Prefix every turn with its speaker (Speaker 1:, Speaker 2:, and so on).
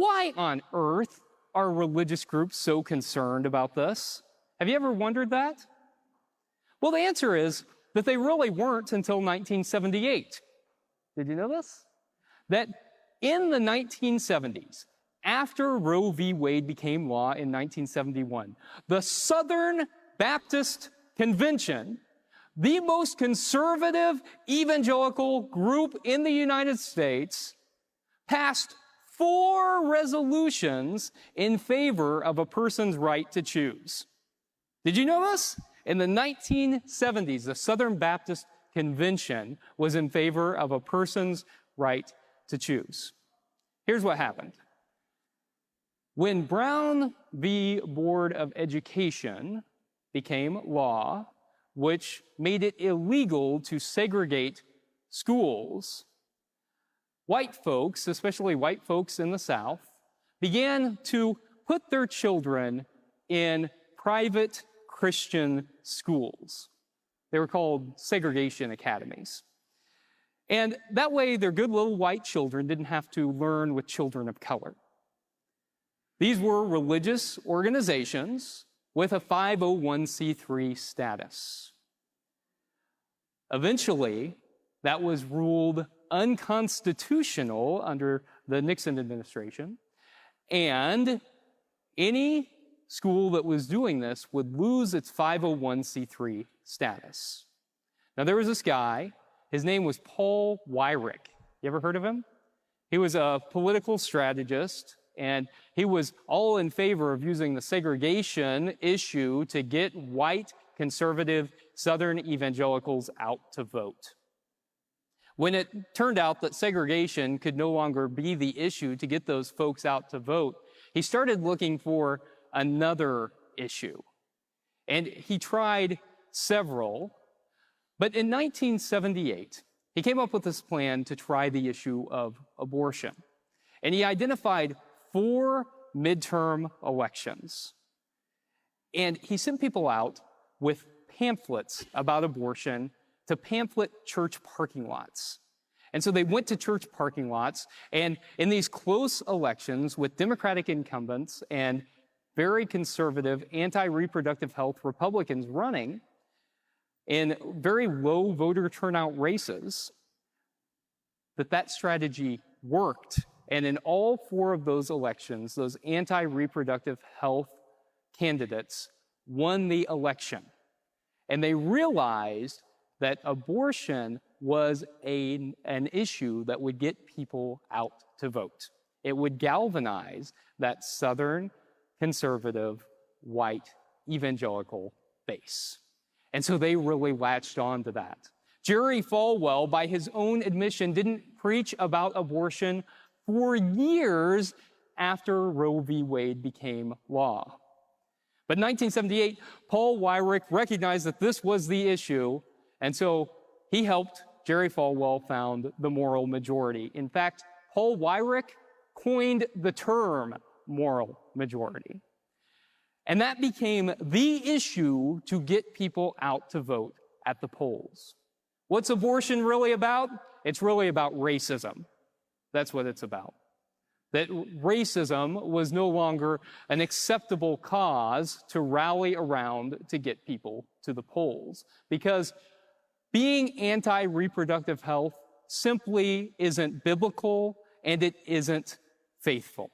Speaker 1: Why on earth are religious groups so concerned about this? Have you ever wondered that? Well, the answer is that they really weren't until 1978. Did you know this? That in the 1970s, after Roe v. Wade became law in 1971, the Southern Baptist Convention, the most conservative evangelical group in the United States, passed 4 resolutions in favor of a person's right to choose. Did you know this? In the 1970s, the Southern Baptist Convention was in favor of a person's right to choose. Here's what happened. When Brown v. Board of Education became law, which made it illegal to segregate schools, white folks, especially white folks in the South, began to put their children in private Christian schools. They were called segregation academies. And that way, their good little white children didn't have to learn with children of color. These were religious organizations with a 501c3 status. Eventually, that was ruled unconstitutional under the Nixon administration, and any school that was doing this would lose its 501c3 status. Now, there was this guy, his name was Paul Weyrich. You ever heard of him? He was a political strategist, and he was all in favor of using the segregation issue to get white, conservative, Southern evangelicals out to vote. When it turned out that segregation could no longer be the issue to get those folks out to vote, he started looking for another issue. And he tried several, but in 1978, he came up with this plan to try the issue of abortion. And he identified 4 midterm elections. And he sent people out with pamphlets about abortion to pamphlet church parking lots. And so they went to church parking lots, and in these close elections with Democratic incumbents and very conservative, anti-reproductive health Republicans running in very low voter turnout races, that strategy worked. And in all 4 of those elections, those anti-reproductive health candidates won the election. And they realized that abortion was an issue that would get people out to vote. It would galvanize that Southern, conservative, white, evangelical base. And so they really latched on to that. Jerry Falwell, by his own admission, didn't preach about abortion for years after Roe v. Wade became law. But in 1978, Paul Weyrich recognized that this was the issue, and so he helped Jerry Falwell found the moral majority. In fact, Paul Weyrich coined the term moral majority. And that became the issue to get people out to vote at the polls. What's abortion really about? It's really about racism. That's what it's about. That racism was no longer an acceptable cause to rally around to get people to the polls. Because being anti-reproductive health simply isn't biblical and it isn't faithful.